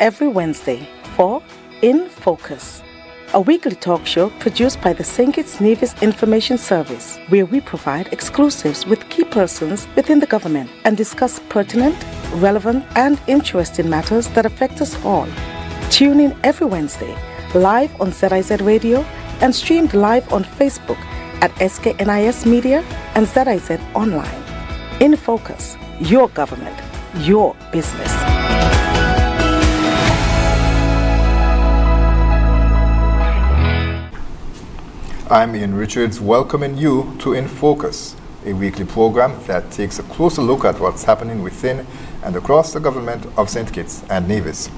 every Wednesday for InFocus, a weekly talk show produced by the St. Kitts Nevis Information Service, where we provide exclusives with key persons within the government and discuss pertinent, relevant, and interesting matters that affect us all. Tune in every Wednesday, live on ZIZ Radio and streamed live on Facebook at SKNIS Media and ZIZ Online. InFocus, your government, your business. I'm Ian Richards, welcoming you to InFocus, a weekly program that takes a closer look at what's happening within and across the government of St. Kitts and Nevis.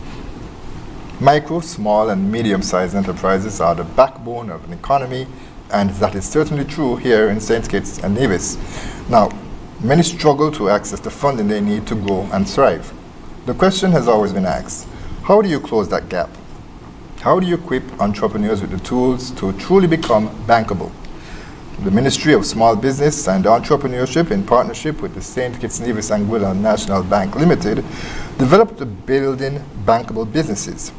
Micro, small, and medium-sized enterprises are the backbone of an economy, and that is certainly true here in St. Kitts and Nevis. Now, many struggle to access the funding they need to grow and thrive. The question has always been asked, how do you close that gap? How do you equip entrepreneurs with the tools to truly become bankable? The Ministry of Small Business and Entrepreneurship, in partnership with the St. Kitts Nevis Anguilla National Bank Limited, developed the Building Bankable Businesses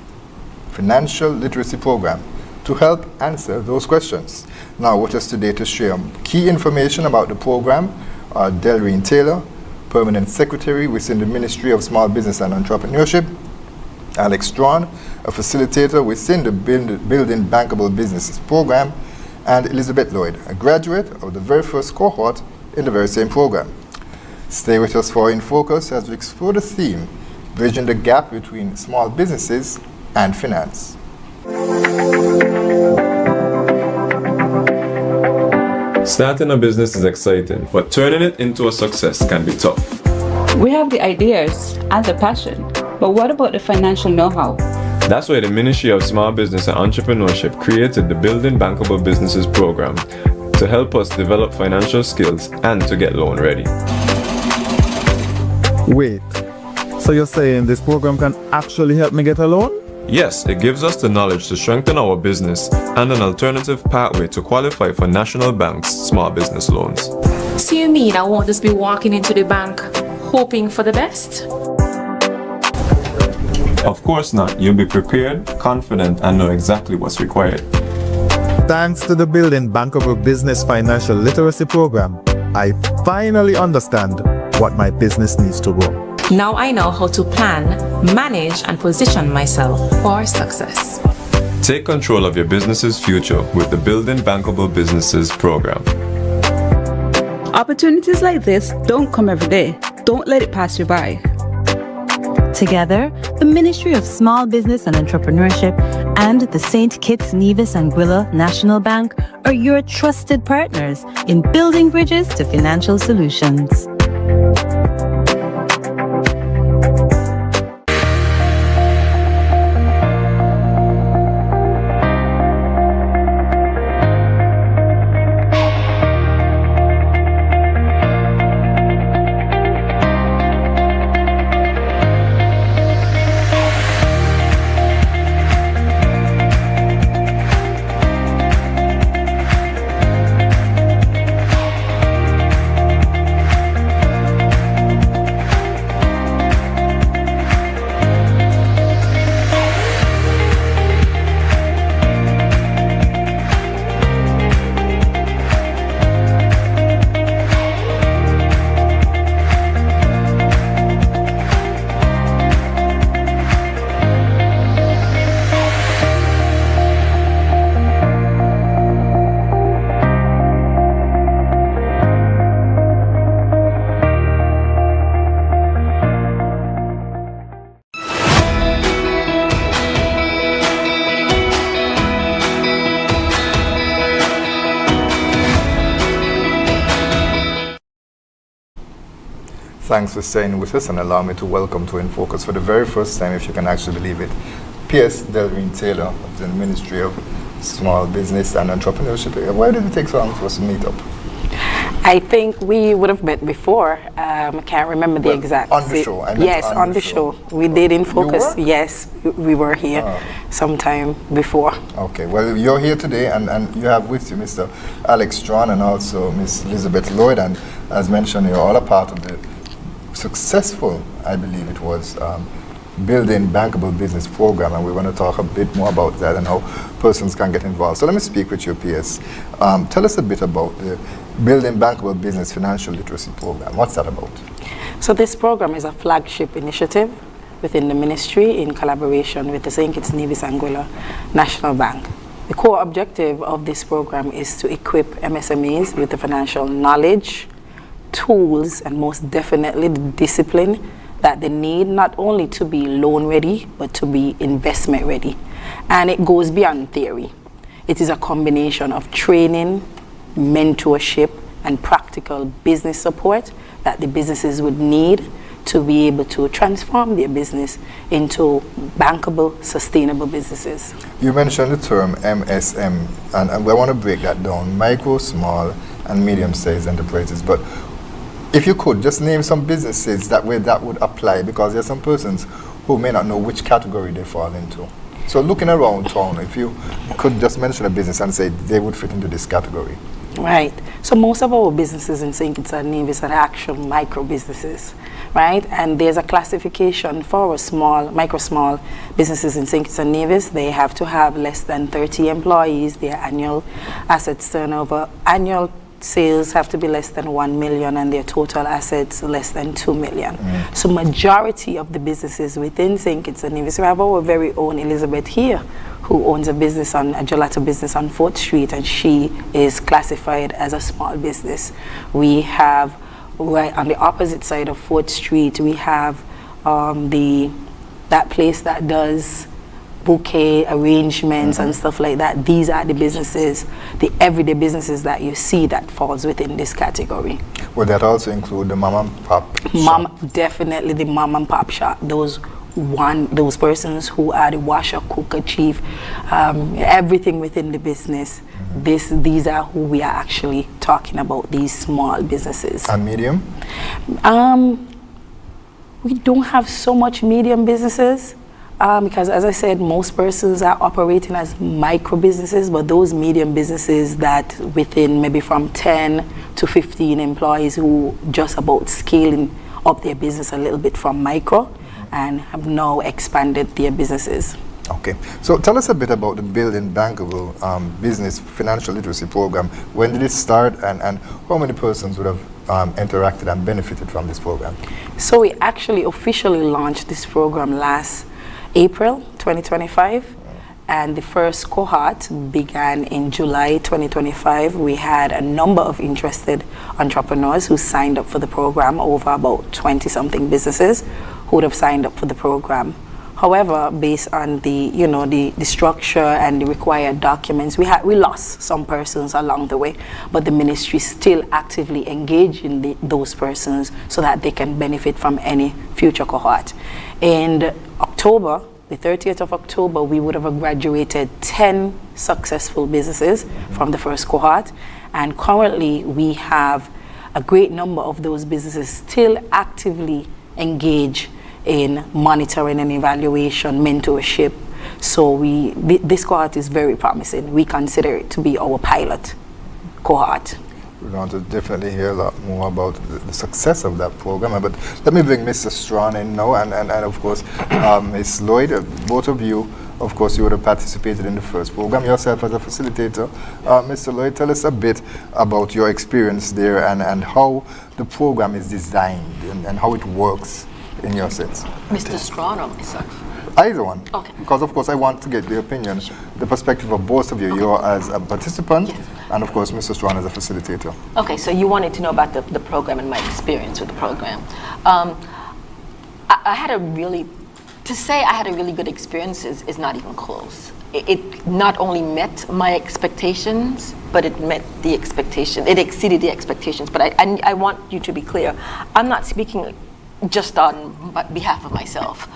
financial literacy program to help answer those questions. Now, with us today to share key information about the program are Delreen Taylor, Permanent Secretary within the Ministry of Small Business and Entrepreneurship, Alex Strawn, a facilitator within the Building Bankable Businesses program, and Elizabeth Lloyd, a graduate of the very first cohort in the very same program. Stay with us for InFocus as we explore the theme, bridging the gap between small businesses and finance. Starting a business is exciting, but turning it into a success can be tough. We have the ideas and the passion, but what about the financial know-how? That's why the Ministry of Small Business and Entrepreneurship created the Building Bankable Businesses program to help us develop financial skills and to get loan ready. Wait, so you're saying this program can actually help me get a loan? Yes, it gives us the knowledge to strengthen our business and an alternative pathway to qualify for National Bank's small business loans. So you mean I won't just be walking into the bank hoping for the best? Of course not. You'll be prepared, confident, and know exactly what's required. Thanks to the Building Bankable Business Financial Literacy Program, I finally understand what my business needs to grow. Now I know how to plan, manage, and position myself for success. Take control of your business's future with the Building Bankable Businesses program. Opportunities like this don't come every day. Don't let it pass you by. Together, the Ministry of Small Business and Entrepreneurship and the St. Kitts Nevis Anguilla National Bank are your trusted partners in building bridges to financial solutions. Thanks for staying with us and allow me to welcome to InFocus for the very first time, if you can actually believe it, P.S. Delreen Taylor of the Ministry of Small Business and Entrepreneurship. Why did it take so long for us to meet up? I think we would have met before. I can't remember the exact. On the show. Yes, on the show. We did InFocus. Yes, we were here sometime before. Okay, well, you're here today, and you have with you Mr. Alex Strawn and also Miss Elizabeth Lloyd, and as mentioned, you're all a part of the successful, I believe it was, Building Bankable Business program, and we want to talk a bit more about that and how persons can get involved. So let me speak with you, PS. Tell us a bit about the Building Bankable Business Financial Literacy program. What's that about? So this program is a flagship initiative within the ministry in collaboration with the St. Kitts Nevis and Gwilla National Bank. The core objective of this program is to equip MSMEs with the financial knowledge, tools, and most definitely the discipline that they need not only to be loan ready, but to be investment ready. And it goes beyond theory. It is a combination of training, mentorship, and practical business support that the businesses would need to be able to transform their business into bankable, sustainable businesses. You mentioned the term MSM, and we want to break that down, micro, small, and medium-sized enterprises. But if you could, just name some businesses that way that would apply, because there are some persons who may not know which category they fall into. So looking around town, if you could just mention a business and say they would fit into this category. Right. So most of our businesses in St. Kitts and Nevis are actual micro businesses, right? And there's a classification for our small businesses in St. Kitts and Nevis. They have to have less than 30 employees. Their annual assets turnover, annual sales have to be less than 1 million, and their total assets less than 2 million. So majority of the businesses within St. Kitts and Nevis, we have our very own Elizabeth here, who owns a gelato business on 4th Street, and she is classified as a small business. We have, right on the opposite side of 4th Street, we have that place that does bouquet arrangements and stuff like that. These are the businesses, the everyday businesses that you see that falls within this category. Would that also include the mom and pop shop? Definitely the mom and pop shop. Those persons who are the washer, cooker, chief, everything within the business. These are who we are actually talking about, these small businesses. And medium? We don't have so much medium businesses. Because as I said, most persons are operating as micro businesses, but those medium businesses that within maybe from 10 to 15 employees who just about scaling up their business a little bit from micro and have now expanded their businesses. Okay, so tell us a bit about the Building Bankable Business Financial Literacy Program. When did it start, and how many persons would have interacted and benefited from this program? So we actually officially launched this program last April 2025, and the first cohort began in July 2025. We had a number of interested entrepreneurs who signed up for the program, over about 20-something businesses who would have signed up for the program. However, based on the structure and the required documents, we lost some persons along the way, but the ministry still actively engaging those persons so that they can benefit from any future cohort. In October, the 30th of October, we would have graduated 10 successful businesses from the first cohort, and currently we have a great number of those businesses still actively engaged in monitoring and evaluation, mentorship. So this cohort is very promising. We consider it to be our pilot cohort. We want to definitely hear a lot more about the success of that program. But let me bring Mr. Strawn in now, and of course, Ms. Lloyd, both of you, of course, you would have participated in the first program, yourself as a facilitator. Mr. Lloyd, tell us a bit about your experience there and how the program is designed and how it works in your sense. Mr. Strawn or myself? Either one. Okay. Because of course I want to get the opinion, the perspective of both of you. Okay. You're as a participant, yes, and of course Mr. Strawn as a facilitator. Okay, so you wanted to know about the program and my experience with the program. I had a really good experience is not even close. It not only met my expectations, but it met the expectation. It exceeded the expectations. But I want you to be clear. I'm not speaking just on behalf of myself.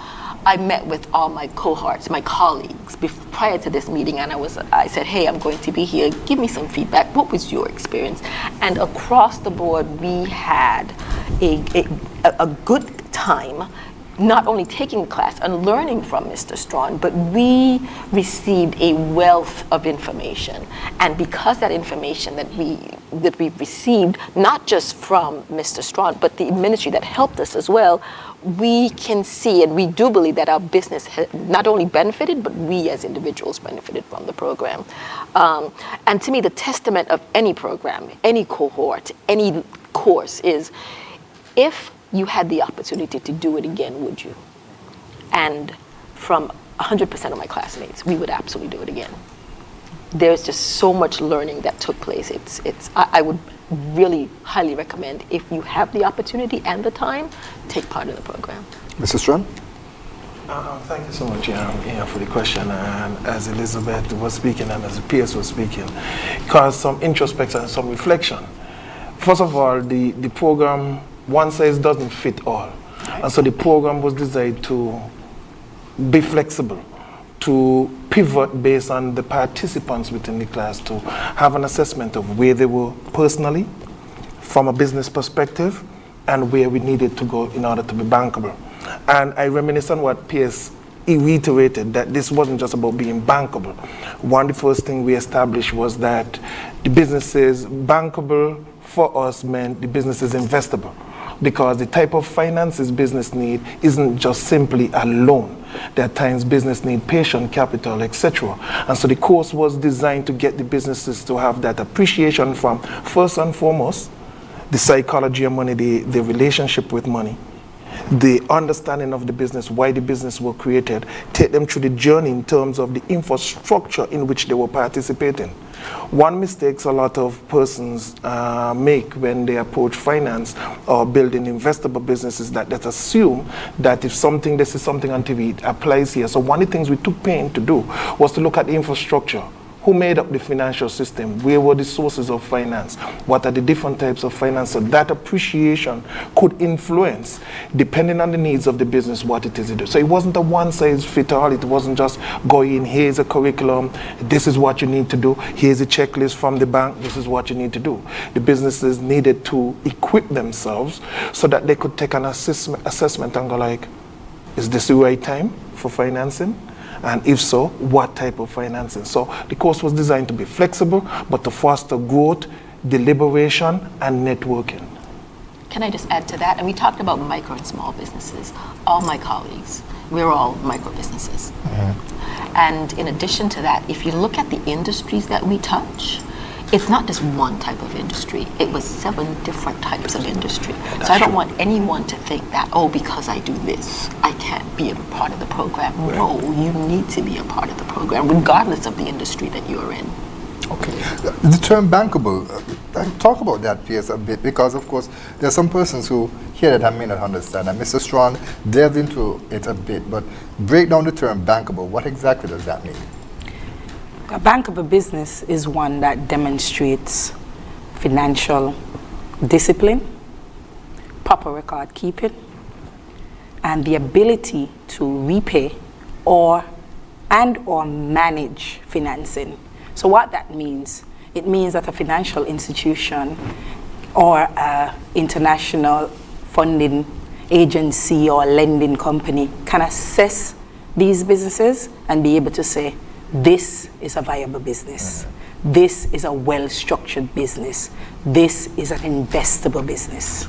I met with all my cohorts, my colleagues, prior to this meeting, and I said, hey, I'm going to be here. Give me some feedback. What was your experience? And across the board, we had a good time, not only taking the class and learning from Mr. Strawn, but we received a wealth of information. And because that information that we we've received, not just from Mr. Strawn, but the ministry that helped us as well, we can see and we do believe that our business not only benefited, but we as individuals benefited from the program. And to me, the testament of any program, any cohort, any course is, if you had the opportunity to do it again, would you? And from 100% of my classmates, we would absolutely do it again. There's just so much learning that took place. I would really highly recommend, if you have the opportunity and the time, take part in the program. Mr. Strawn? Thank you so much for the question. And as Elizabeth was speaking and as Pierce was speaking, it caused some introspection and some reflection. First of all, the program, one size doesn't fit all. And so the program was designed to be flexible, to pivot based on the participants within the class, to have an assessment of where they were personally, from a business perspective, and where we needed to go in order to be bankable. And I reminisce on what Pierce reiterated, that this wasn't just about being bankable. One of the first things we established was that the businesses bankable for us meant the business is investable, because the type of finances business need isn't just simply a loan. There are times business need patient capital, etc. And so the course was designed to get the businesses to have that appreciation from, first and foremost, the psychology of money, the relationship with money, the understanding of the business, why the business was created, take them through the journey in terms of the infrastructure in which they were participating. One mistake a lot of persons make when they approach finance or building investable businesses, that assume that if something, this is something on TV, it applies here. So one of the things we took pain to do was to look at the infrastructure. Who made up the financial system? Where were the sources of finance? What are the different types of finance? So that appreciation could influence, depending on the needs of the business, what it is to do. So it wasn't a one-size-fits-all. It wasn't just go in, here's a curriculum, this is what you need to do, here's a checklist from the bank, this is what you need to do. The businesses needed to equip themselves so that they could take an assessment and go like, is this the right time for financing? And if so, what type of financing? So the course was designed to be flexible, but to foster growth, deliberation, and networking. Can I just add to that? And we talked about micro and small businesses. All my colleagues, we're all micro businesses. Mm-hmm. And in addition to that, if you look at the industries that we touch, it's not just one type of industry. It was 7 different types of industry. That's so I don't want anyone to think that, oh, because I do this, I can't be a part of the program. Right. No, you need to be a part of the program, regardless of the industry that you're in. Okay. The term bankable, talk about that, Pierce, a bit, because, of course, there are some persons who hear that I may not understand. And Mr. Strawn delved into it a bit, but break down the term bankable. What exactly does that mean? A bankable business is one that demonstrates financial discipline, proper record keeping, and the ability to repay or manage financing. So what that means, it means that a financial institution or an international funding agency or lending company can assess these businesses and be able to say, this is a viable business. This is a well-structured business. This is an investable business.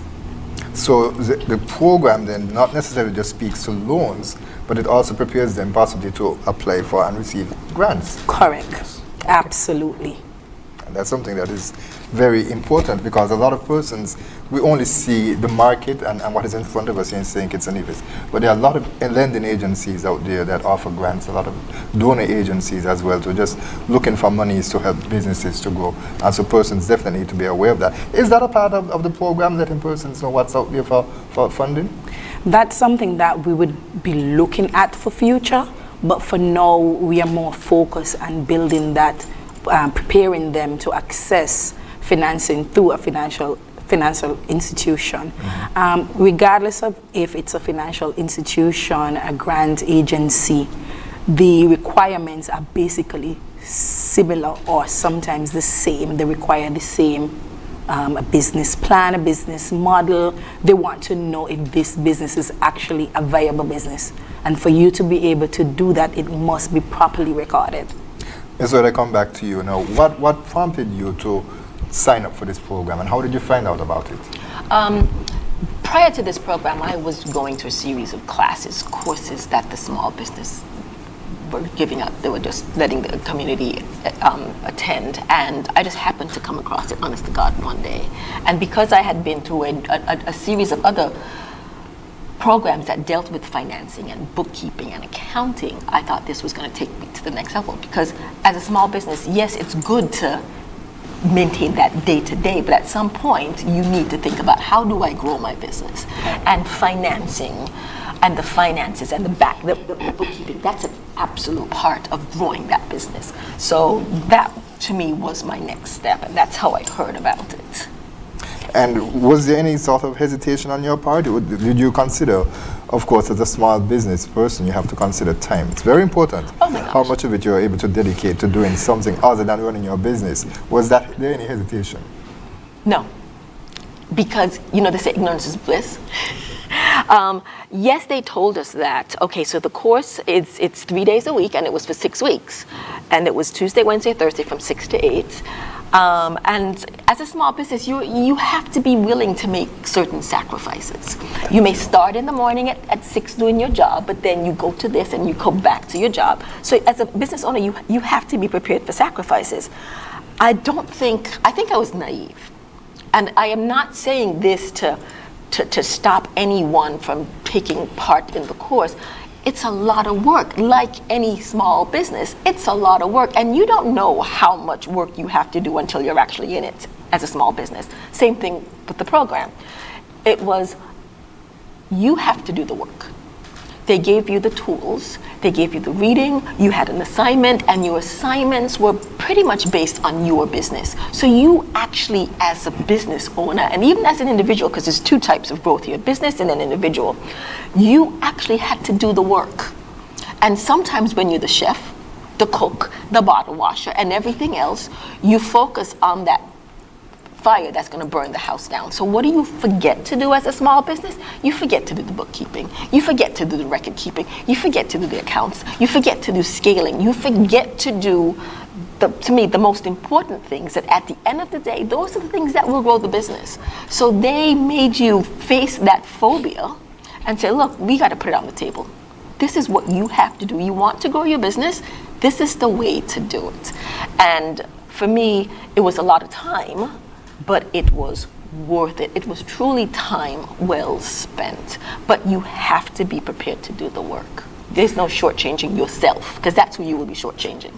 So the program then not necessarily just speaks to loans, but it also prepares them possibly to apply for and receive grants. Correct. Absolutely. And that's something that is very important, because a lot of persons, we only see the market and what is in front of us in St. Kitts and Nevis. But there are a lot of lending agencies out there that offer grants, a lot of donor agencies as well, to just looking for monies to help businesses to grow. And so persons definitely need to be aware of that. Is that a part of the program, letting persons know what's out there for funding? That's something that we would be looking at for future, but for now we are more focused on building that, preparing them to access financing through a financial institution. Mm-hmm. Regardless of if it's a financial institution, a grant agency, the requirements are basically similar or sometimes the same. They require the same, a business plan, a business model. They want to know if this business is actually a viable business. And for you to be able to do that, it must be properly recorded. And so I come back to you now. What prompted you to sign up for this program, and how did you find out about it? Prior to this program, I was going to a series of classes, courses that the small business were giving out. They were just letting the community attend, and I just happened to come across it, honest to God, one day. And because I had been through a series of other programs that dealt with financing and bookkeeping and accounting, I thought this was going to take me to the next level. Because as a small business, yes, it's good to maintain that day to day, but at some point you need to think about, how do I grow my business? And financing and the finances and the bookkeeping, that's an absolute part of growing that business. So that to me was my next step, and that's how I heard about it. And was there any sort of hesitation on your part? Did you consider, of course, as a small business person, you have to consider time. It's very important. Oh my gosh. How much of it you're able to dedicate to doing something other than running your business. Was there any hesitation? No, because they say ignorance is bliss. Yes, they told us that, okay, so the course, it's 3 days a week, and it was for 6 weeks. And it was Tuesday, Wednesday, Thursday from 6 to 8. And as a small business, you have to be willing to make certain sacrifices. You may start in the morning at 6 doing your job, but then you go to this and you go back to your job. So as a business owner, you have to be prepared for sacrifices. I think I was naive. And I am not saying this to stop anyone from taking part in the course. It's a lot of work. Like any small business, it's a lot of work, and you don't know how much work you have to do until you're actually in it as a small business. Same thing with the program. It was, you have to do the work. They gave you the tools, they gave you the reading, you had an assignment, and your assignments were pretty much based on your business. So you actually, as a business owner, and even as an individual, because there's 2 types of growth here, business and an individual, you actually had to do the work. And sometimes when you're the chef, the cook, the bottle washer, and everything else, you focus on that fire that's going to burn the house down. So what do you forget to do as a small business? You forget to do the bookkeeping. You forget to do the record keeping. You forget to do the accounts. You forget to do scaling. You forget to do, to me, the most important things that at the end of the day, those are the things that will grow the business. So they made you face that phobia and say, look, we got to put it on the table. This is what you have to do. You want to grow your business? This is the way to do it. And for me, it was a lot of time, but it was worth it. It was truly time well spent. But you have to be prepared to do the work. There's no shortchanging yourself, because that's who you will be shortchanging.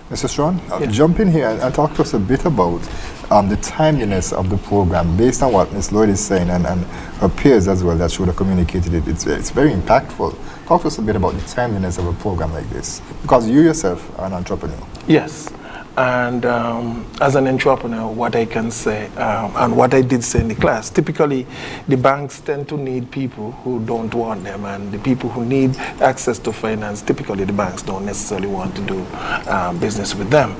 Mr. Strawn, jump in here and talk to us a bit about the timeliness of the program, based on what Ms. Lloyd is saying and her peers as well that should have communicated it. It's very impactful. Talk to us a bit about the timeliness of a program like this, because you yourself are an entrepreneur. Yes. And as an entrepreneur, what I can say, and what I did say in the class, typically the banks tend to need people who don't want them, and the people who need access to finance, typically the banks don't necessarily want to do business with them.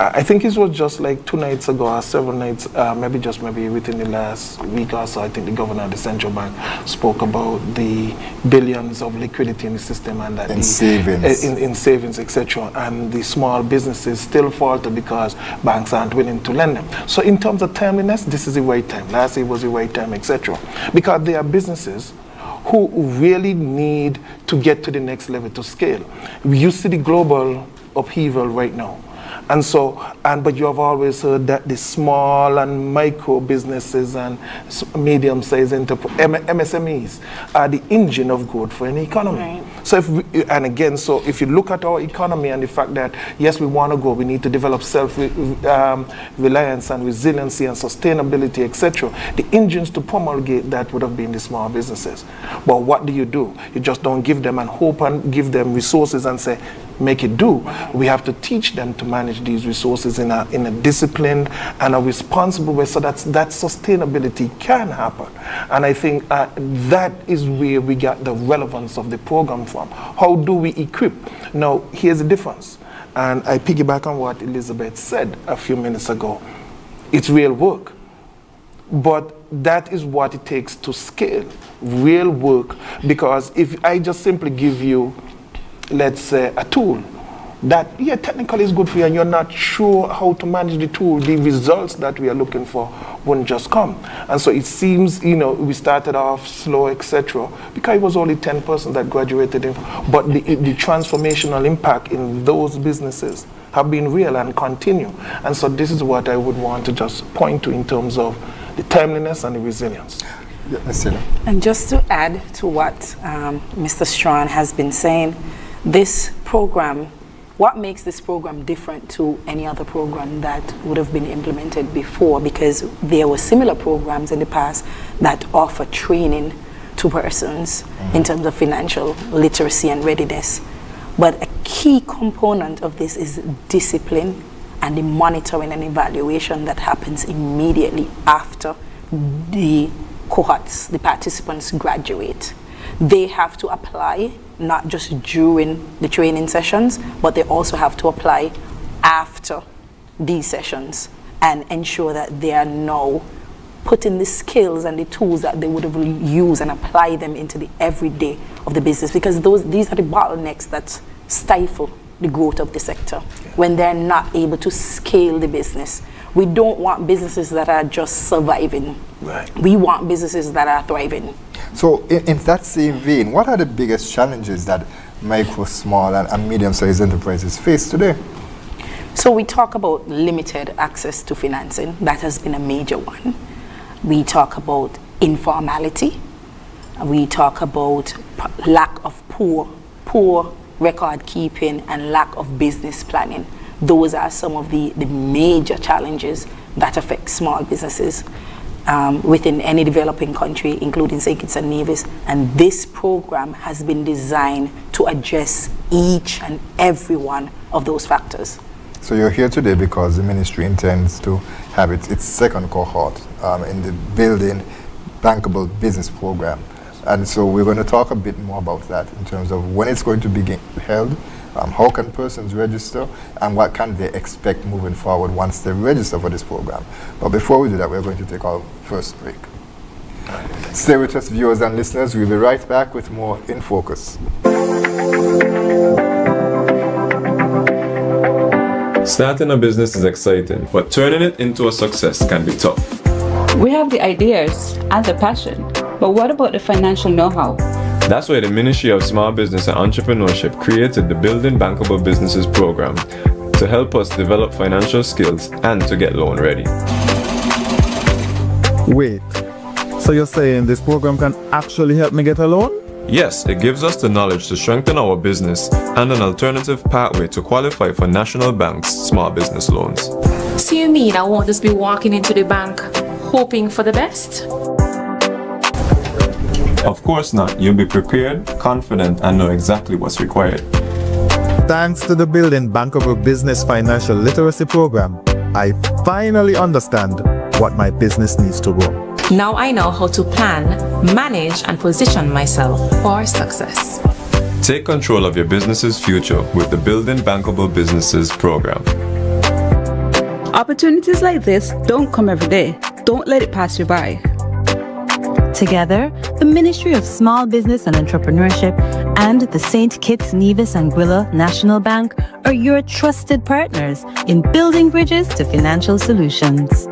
I think it was just like 2 nights ago or 7 nights, maybe within the last week or so, I think the governor of the central bank spoke about the billions of liquidity in the system, and that in savings, etc. And the small businesses still falter because banks aren't willing to lend them. So in terms of timeliness, this is the right time. Last year was the right time, etc. Because there are businesses who really need to get to the next level to scale. You see the global upheaval right now. And so, but you have always heard that the small and micro businesses and medium-sized MSMEs are the engine of growth for any economy. Right. So if you look at our economy and the fact that, yes, we want to grow, we need to develop self-reliance and resiliency and sustainability, etc. The engines to promulgate that would have been the small businesses. But what do? You just don't give them and hope and give them resources and say, make it do. We have to teach them to manage these resources in a disciplined and a responsible way so that sustainability can happen. And I think that is where we got the relevance of the program from. How do we equip? Now, here's the difference. And I piggyback on what Elizabeth said a few minutes ago. It's real work. But that is what it takes to scale. Real work. Because if I just simply give you, let's say, a tool, that, yeah, technically is good for you and you're not sure how to manage the tool, the results that we are looking for wouldn't just come. And so it seems, we started off slow, etc., because it was only 10% that graduated, but the transformational impact in those businesses have been real and continue. And so this is what I would want to just point to in terms of the timeliness and the resilience. Yeah, and just to add to what Mr. Strawn has been saying, this program, what makes this program different to any other program that would have been implemented before, because there were similar programs in the past that offer training to persons in terms of financial literacy and readiness. But a key component of this is discipline and the monitoring and evaluation that happens immediately after the cohorts, the participants graduate. They have to apply not just during the training sessions, but they also have to apply after these sessions and ensure that they are now putting the skills and the tools that they would have used and apply them into the everyday of the business, because these are the bottlenecks that stifle the growth of the sector when they're not able to scale the business. We don't want businesses that are just surviving. Right. We want businesses that are thriving. So in that same vein, what are the biggest challenges that micro, small, and medium-sized enterprises face today? So we talk about limited access to financing. That has been a major one. We talk about informality. We talk about lack of poor record keeping and lack of business planning. Those are some of the major challenges that affect small businesses within any developing country, including St. Kitts and Nevis. And this program has been designed to address each and every one of those factors. So you're here today because the ministry intends to have its second cohort in the Building Bankable Business program. And so we're going to talk a bit more about that in terms of when it's going to be held, how can persons register, and what can they expect moving forward once they register for this program. But before we do that, we're going to take our first break. Stay with us, viewers and listeners. We'll be right back with more In Focus. Starting a business is exciting, but turning it into a success can be tough. We have the ideas and the passion, but what about the financial know-how? That's why the Ministry of Small Business and Entrepreneurship created the Building Bankable Businesses program to help us develop financial skills and to get loan ready. Wait, so you're saying this program can actually help me get a loan? Yes, it gives us the knowledge to strengthen our business and an alternative pathway to qualify for National Bank's small business loans. So you mean I won't just be walking into the bank hoping for the best? Of course not. You'll be prepared, confident, and know exactly what's required. Thanks to the Building Bankable Business Financial Literacy program, I finally understand what my business needs to grow. Now I know how to plan, manage, and position myself for success. Take control of your business's future with the Building Bankable Businesses program. Opportunities like this don't come every day. Don't let it pass you by. Together, the Ministry of Small Business and Entrepreneurship and the St. Kitts, Nevis and Gwilla National Bank are your trusted partners in building bridges to financial solutions.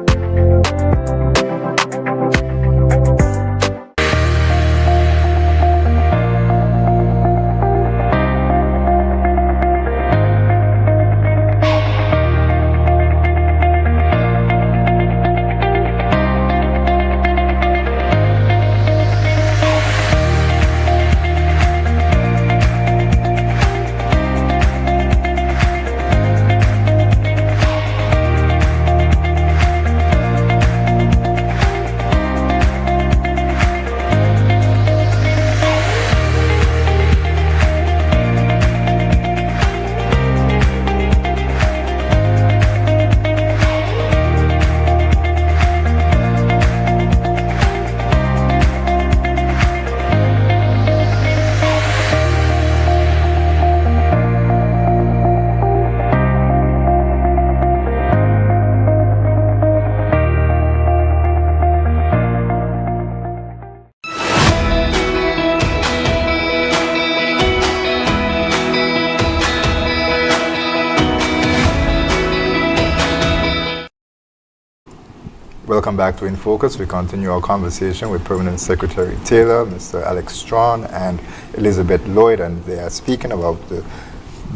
Welcome back to InFocus. We continue our conversation with Permanent Secretary Taylor, Mr. Alex Strawn, and Elizabeth Lloyd, and they are speaking about the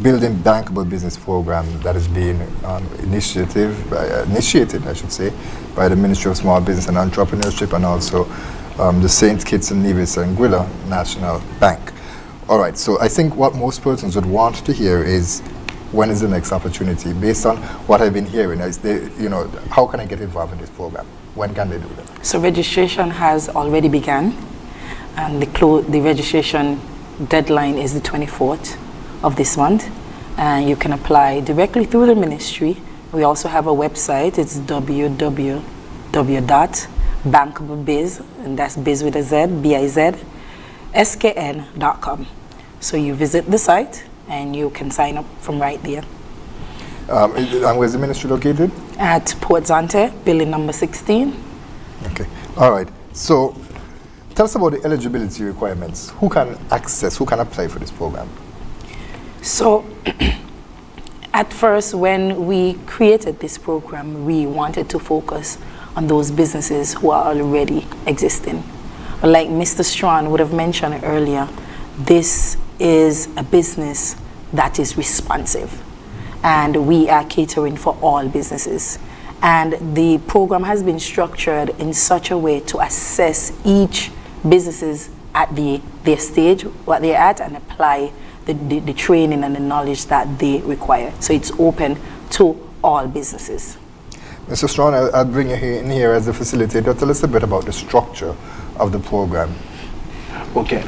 Building Bankable Business program that is being initiated, I should say, by the Ministry of Small Business and Entrepreneurship, and also the St. Kitts and Nevis and Guyana National Bank. All right, so I think what most persons would want to hear is, when is the next opportunity? Based on what I've been hearing, is they, how can I get involved in this program? When can they do that? So registration has already begun, and the registration deadline is the 24th of this month. You can apply directly through the ministry. We also have a website. It's www.bankablebiz, and that's biz with a Z, B-I-Z, skn.com. So you visit the site, and you can sign up from right there. And where's the ministry located? At Port Zante, building number 16. Okay. All right. So tell us about the eligibility requirements. Who can apply for this program? So at first, when we created this program, we wanted to focus on those businesses who are already existing. But like Mr. Strawn would have mentioned earlier, this is a business that is responsive, and we are catering for all businesses. And the program has been structured in such a way to assess each businesses at their stage, what they're at, and apply the training and the knowledge that they require. So it's open to all businesses. Mr. Strawn, I'll bring you in here as a facilitator. Tell us a bit about the structure of the program. Okay.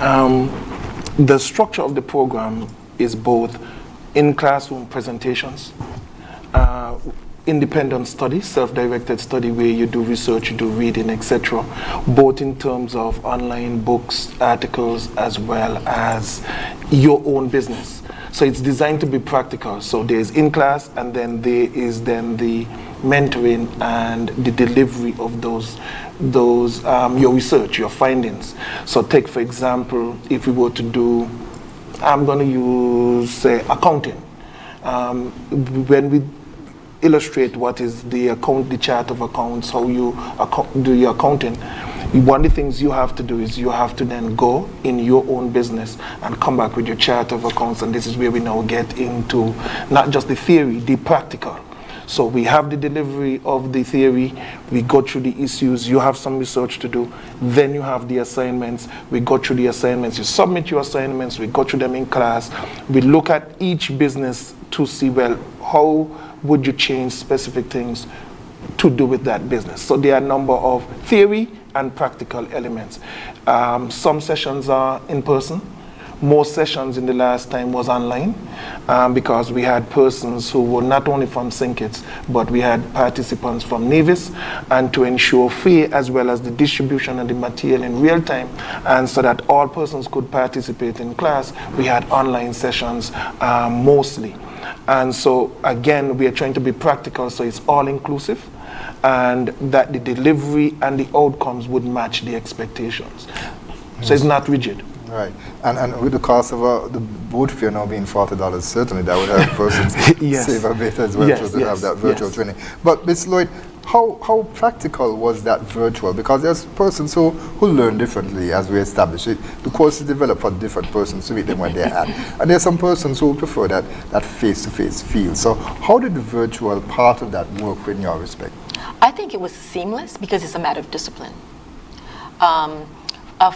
The structure of the program is both in-classroom presentations, independent study, self-directed study where you do research, you do reading, etc., both in terms of online books, articles, as well as your own business. So it's designed to be practical. So there's in-class, and then there is then the mentoring and the delivery of those your research, your findings. So take, for example, if we were to do, I'm going to use, say, accounting. When we illustrate what is the chart of accounts, how you do your accounting, one of the things you have to do is you have to then go in your own business and come back with your chart of accounts, and this is where we now get into not just the theory, the practical. So we have the delivery of the theory, we go through the issues, you have some research to do, then you have the assignments, we go through the assignments, you submit your assignments, we go through them in class, we look at each business to see, well, how would you change specific things to do with that business? So there are a number of theory and practical elements. Some sessions are in person. Most sessions in the last time was online because we had persons who were not only from St. Kitts, but we had participants from Nevis, and to ensure fair as well as the distribution of the material in real time, and so that all persons could participate in class, we had online sessions mostly. And so again, we are trying to be practical, so it's all inclusive, and that the delivery and the outcomes would match the expectations. So it's not rigid. Right, and with the cost of the boot fare now being $40, certainly that would help persons save a bit as well, to have that virtual training. But Ms. Lloyd, how practical was that virtual? Because there's persons who learn differently, as we established it. The course is developed for different persons to meet them where they're at. And there's some persons who prefer that face-to-face feel. So how did the virtual part of that work in your respect? I think it was seamless because it's a matter of discipline.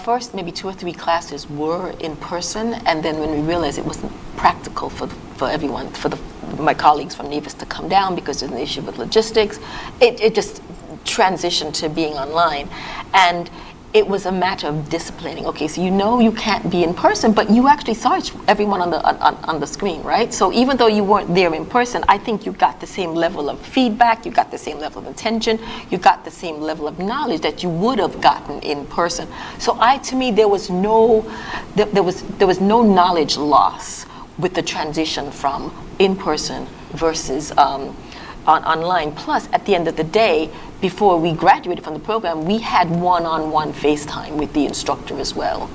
First, maybe 2 or 3 classes were in person, and then when we realized it wasn't practical for everyone, my colleagues from Nevis to come down because there's an issue with logistics, it just transitioned to being online. And it was a matter of disciplining. Okay, so you can't be in person, but you actually saw everyone on the screen, right? So even though you weren't there in person, I think you got the same level of feedback, you got the same level of attention, you got the same level of knowledge that you would have gotten in person. So to me, there was no knowledge loss with the transition from in person versus online. Plus, at the end of the day, before we graduated from the program, we had one-on-one FaceTime with the instructor as well.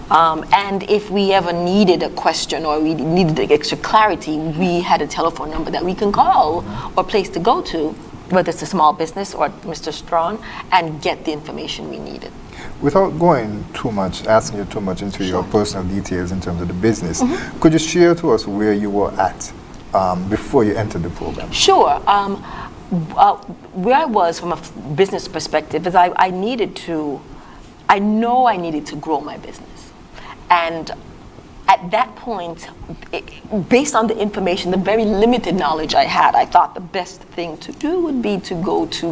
And if we ever needed a question or we needed extra clarity, we had a telephone number that we can call or place to go to whether it's a small business or Mr. Strawn, and get the information we needed. Without going too much, asking you too much into your personal details in terms of the business, could you share to us where you were at before you entered the program? Sure. Where I was from a business perspective is I needed to grow my business. And at that point, based on the information, the very limited knowledge I had, I thought the best thing to do would be to go to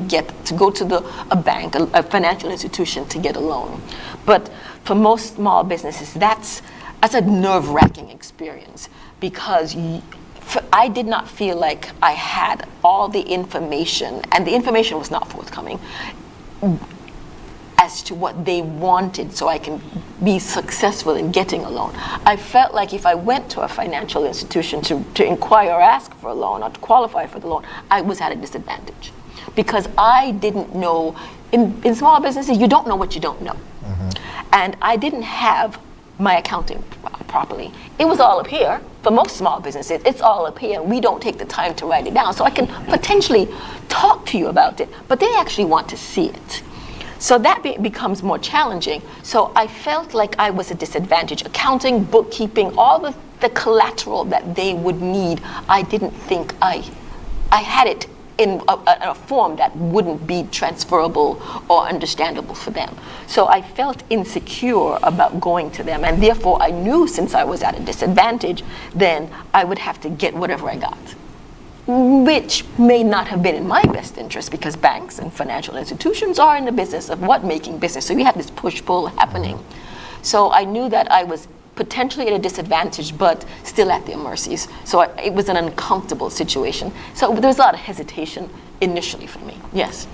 a bank, a financial institution, to get a loan. But for most small businesses, that's a nerve-wracking experience, because I did not feel like I had all the information, and the information was not forthcoming, as to what they wanted so I can be successful in getting a loan. I felt like if I went to a financial institution to inquire or ask for a loan or to qualify for the loan, I was at a disadvantage, because I didn't know, in small businesses, you don't know what you don't know. And I didn't have my accounting properly. It was all up here. For most small businesses, it's all up here. We don't take the time to write it down. So I can potentially talk to you about it, but they actually want to see it. So that becomes more challenging. So I felt like I was a disadvantage. Accounting, bookkeeping, all the collateral that they would need, I didn't think I had it in a form that wouldn't be transferable or understandable for them. So I felt insecure about going to them, and therefore I knew, since I was at a disadvantage, then I would have to get whatever I got, which may not have been in my best interest, because banks and financial institutions are in the business of making business. So you have this push-pull happening. So I knew that I was potentially at a disadvantage, but still at their mercies. So it was an uncomfortable situation. So there was a lot of hesitation initially for me. Yes.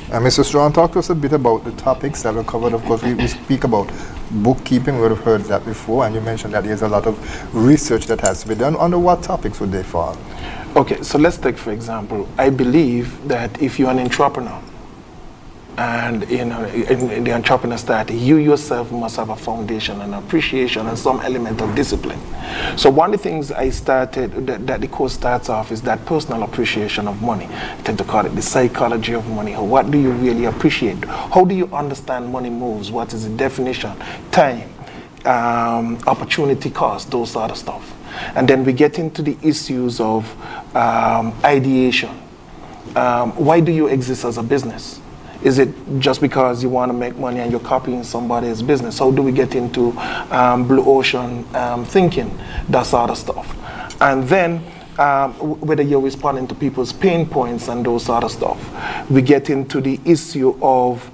Mr. Strawn, talk to us a bit about the topics that were covered. Of course, we speak about bookkeeping. We would have heard that before, and you mentioned that there's a lot of research that has to be done. Under what topics would they fall? Okay, so let's take, for example, I believe that if you're an entrepreneur, and in the entrepreneur start, you yourself must have a foundation and appreciation and some element of discipline. So one of the things I started, that the course starts off, is that personal appreciation of money. I tend to call it the psychology of money. What do you really appreciate? How do you understand money moves? What is the definition? Time, opportunity cost, those sort of stuff. And then we get into the issues of ideation. Why do you exist as a business? Is it just because you want to make money and you're copying somebody else's business? How do we get into blue ocean thinking, that sort of stuff? And then whether you're responding to people's pain points and those sort of stuff. We get into the issue of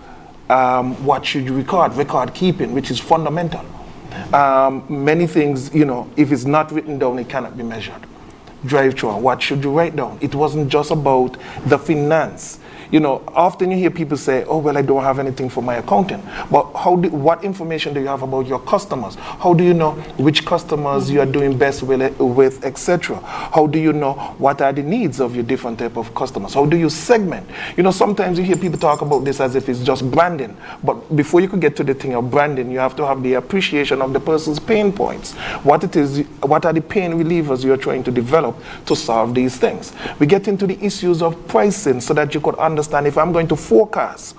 what should you record keeping, which is fundamental. Many things, if it's not written down, it cannot be measured. Drive-through, what should you write down? It wasn't just about the finance. Often you hear people say, oh, well, I don't have anything for my accountant. But what information do you have about your customers? How do you know which customers you are doing best with, etc.? How do you know what are the needs of your different type of customers? How do you segment? Sometimes you hear people talk about this as if it's just branding. But before you could get to the thing of branding, you have to have the appreciation of the person's pain points. What are the pain relievers you're trying to develop to solve these things? We get into the issues of pricing so that you could understand if I'm going to forecast,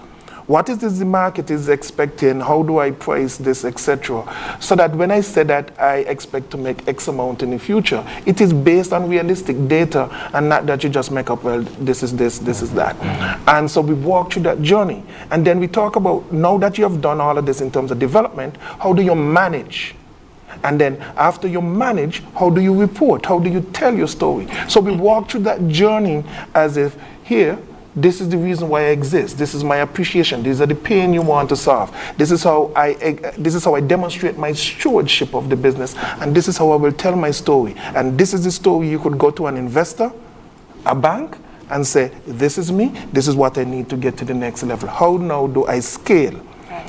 what is this the market is expecting, how do I price this, etc. So that when I say that I expect to make X amount in the future, it is based on realistic data and not that you just make up, well, this is this, this is that. And so we walk through that journey. And then we talk about, now that you have done all of this in terms of development, how do you manage? And then after you manage, how do you report? How do you tell your story? So we walk through that journey as if, here, this is the reason why I exist. This is my appreciation. These are the pain you want to solve. This is how I demonstrate my stewardship of the business, and this is how I will tell my story. And this is the story you could go to an investor, a bank, and say, this is me, this is what I need to get to the next level. How now do I scale?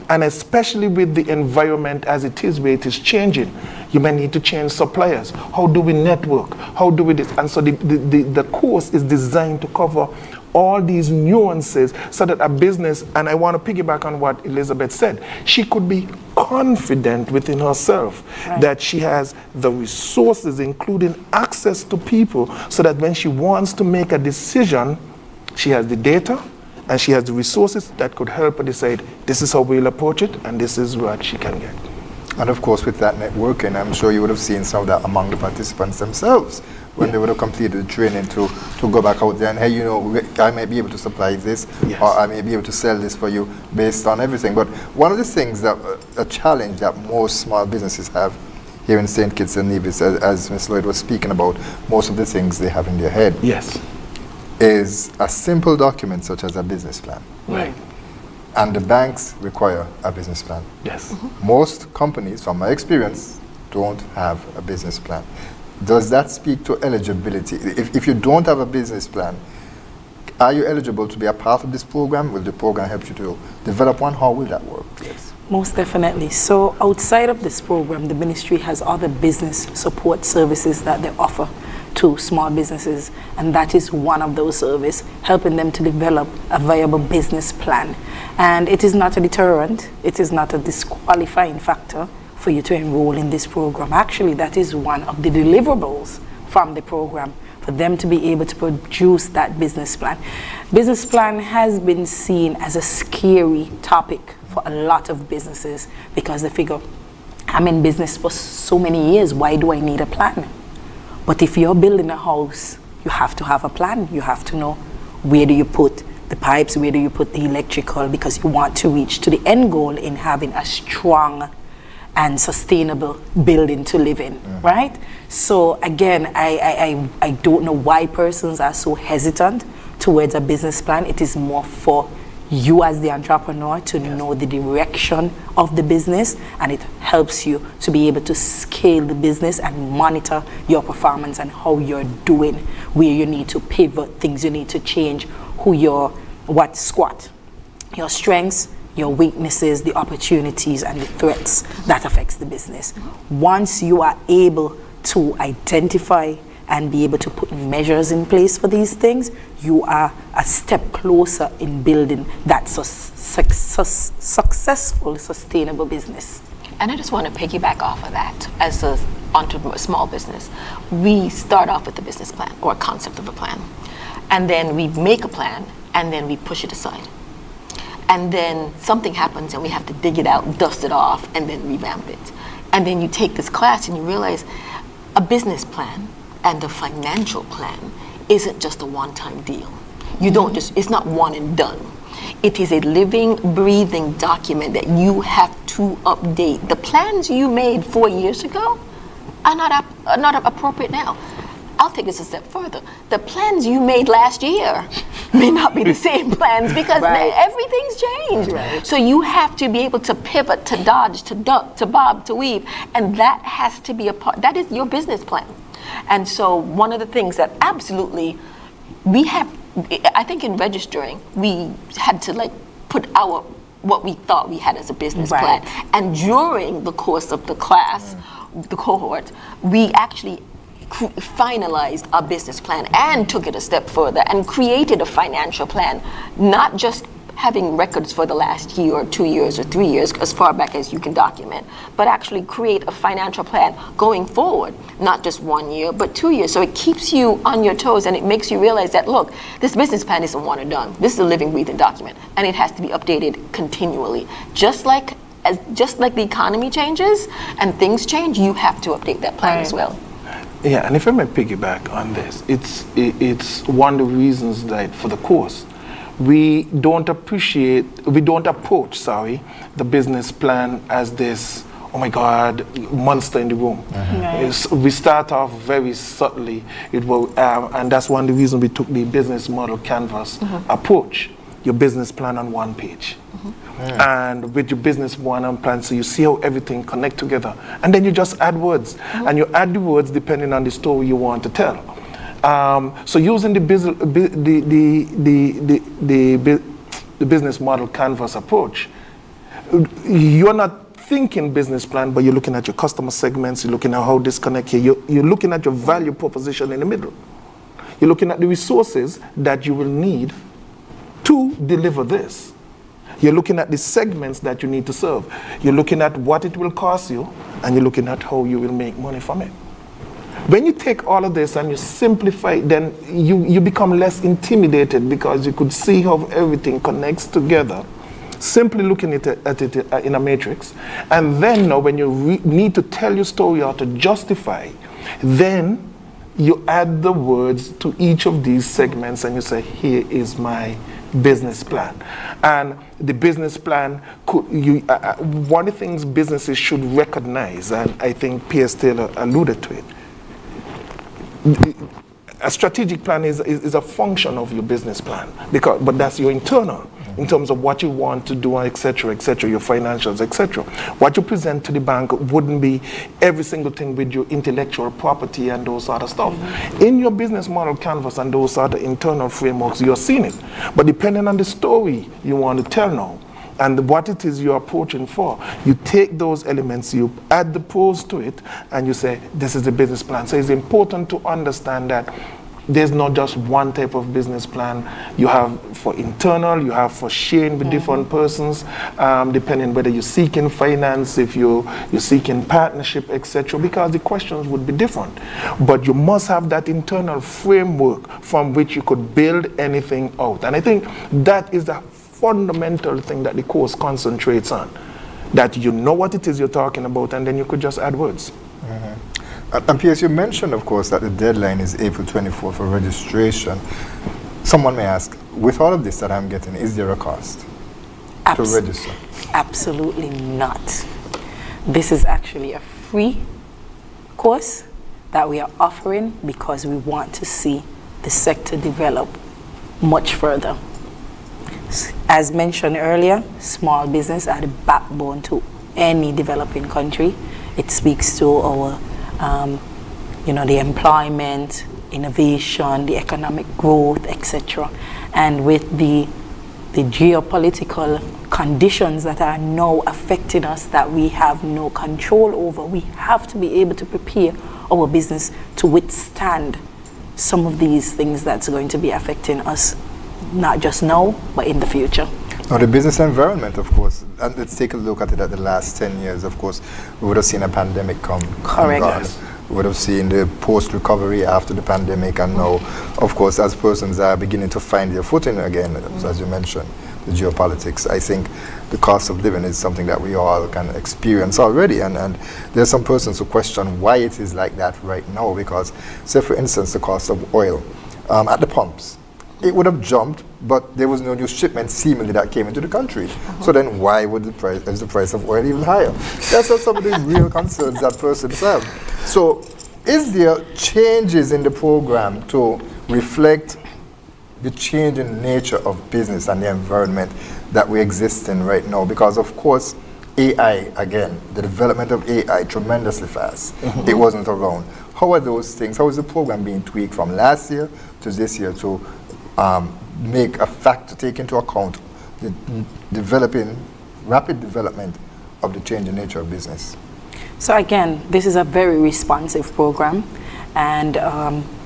And especially with the environment as it is, where it is changing, you may need to change suppliers. How do we network? How do we this? And so the course is designed to cover all these nuances so that a business, and I want to piggyback on what Elizabeth said, she could be confident within herself that she has the resources, including access to people, so that when she wants to make a decision, She has the data, and she has the resources that could help her decide, this is how we'll approach it, and this is what she can get. And of course, with that networking, I'm sure you would have seen some of that among the participants themselves when they would have completed the training to go back out there and, hey, I may be able to supply this, or I may be able to sell this for you based on everything. But one of the things that, a challenge that most small businesses have here in St. Kitts and Nevis, as Ms. Lloyd was speaking about, most of the things they have in their head. Yes. Is a simple document such as a business plan. Right. And the banks require a business plan. Yes. Most companies, from my experience, don't have a business plan. Does that speak to eligibility? If you don't have a business plan, are you eligible to be a part of this program? Will the program help you to develop one? How will that work? Yes. Most definitely. So outside of this program, the ministry has other business support services that they offer to small businesses, and that is one of those services, helping them to develop a viable business plan. And it is not a deterrent, it is not a disqualifying factor for you to enroll in this program. Actually, that is one of the deliverables from the program, for them to be able to produce that business plan. Business plan has been seen as a scary topic for a lot of businesses because they figure, I'm in business for so many years, why do I need a plan? But if you're building a house, you have to have a plan. You have to know, where do you put the pipes, where do you put the electrical, because you want to reach to the end goal in having a strong and sustainable building to live in, right? So again, I don't know why persons are so hesitant towards a business plan. It is more for you as the entrepreneur to know the direction of the business, and it helps you to be able to scale the business and monitor your performance and how you're doing, where you need to pivot, things you need to change, your strengths, your weaknesses, the opportunities, and the threats that affects the business. Once you are able to identify and be able to put measures in place for these things, you are a step closer in building that successful, sustainable business. And I just want to piggyback off of that. As a small business, we start off with a business plan or a concept of a plan. And then we make a plan, and then we push it aside. And then something happens, and we have to dig it out, dust it off, and then revamp it. And then you take this class, and you realize a business plan and a financial plan isn't just a one-time deal. You don't just, it's not one and done. It is a living, breathing document that you have to update. The plans you made 4 years ago are not appropriate now. I'll take this a step further. The plans you made last year may not be the same plans because everything's changed. Right. So you have to be able to pivot, to dodge, to duck, to bob, to weave, and that has to be a part. That is your business plan. And so one of the things that absolutely we have, I think in registering, we had to put what we thought we had as a business plan. And during the course of the class, the cohort, we actually finalized our business plan and took it a step further and created a financial plan, not just having records for the last year or 2 years or 3 years, as far back as you can document, but actually create a financial plan going forward, not just 1 year, but 2 years. So it keeps you on your toes, and it makes you realize that, look, this business plan isn't one and done. This is a living, breathing document, and it has to be updated continually. Just like the economy changes and things change, you have to update that plan as well. Yeah, and if I may piggyback on this, it's one of the reasons that for the course, we don't approach the business plan as this, oh my God, monster in the room. We start off very subtly, and that's one of the reasons we took the business model canvas approach. Your business plan on one page. And with your business plan, so you see how everything connect together. And then you just add words. And you add the words depending on the story you want to tell. So using the business model canvas approach, you're not thinking business plan, but you're looking at your customer segments, you're looking at how this connect here, you're looking at your value proposition in the middle. You're looking at the resources that you will need to deliver this. You're looking at the segments that you need to serve. You're looking at what it will cost you, and you're looking at how you will make money from it. When you take all of this and you simplify it, then you become less intimidated because you could see how everything connects together, simply looking at it in a matrix. And then now when you need to tell your story or to justify, then you add the words to each of these segments and you say, here is my business plan. And the business plan, one of the things businesses should recognize, and I think P.S. Taylor alluded to it, a strategic plan is a function of your business plan, but that's your internal, in terms of what you want to do, et cetera, your financials, etc. What you present to the bank wouldn't be every single thing with your intellectual property and those sort of stuff. In your business model canvas and those sort of internal frameworks, you're seeing it. But depending on the story you want to tell now, and what it is you're approaching for, you take those elements, you add the pros to it, and you say, this is the business plan. So it's important to understand that there's not just one type of business plan. You have for internal, you have for sharing with different persons, depending whether you're seeking finance, if you're seeking partnership, etc., because the questions would be different. But you must have that internal framework from which you could build anything out. And I think that is the fundamental thing that the course concentrates on, that you know what it is you're talking about, and then you could just add words. And P.S., you mentioned, of course, that the deadline is April 24th for registration. Someone may ask, with all of this that I'm getting, is there a cost to register? Absolutely not. This is actually a free course that we are offering because we want to see the sector develop much further. As mentioned earlier, small business are the backbone to any developing country. It speaks to our the employment, innovation, the economic growth, etc. And with the geopolitical conditions that are now affecting us that we have no control over, we have to be able to prepare our business to withstand some of these things that's going to be affecting us, not just now, but in the future. Now, the business environment, of course, and let's take a look at it at the last 10 years, of course, we would have seen a pandemic come. Correct. We would have seen the post-recovery after the pandemic, and now, of course, as persons are beginning to find their footing again, as you mentioned, the geopolitics, I think the cost of living is something that we all can experience already, and there are some persons who question why it is like that right now, because, say, for instance, the cost of oil at the pumps, it would have jumped, but there was no new shipment seemingly that came into the country. So then why would is the price of oil even higher? That's what some of the real concerns that persons have. So is there changes in the program to reflect the changing nature of business and the environment that we exist in right now? Because of course, AI, again, the development of AI tremendously fast. It wasn't around. How are those things, how is the program being tweaked from last year to this year to make a fact to take into account the rapid development of the changing nature of business? So again, this is a very responsive program, and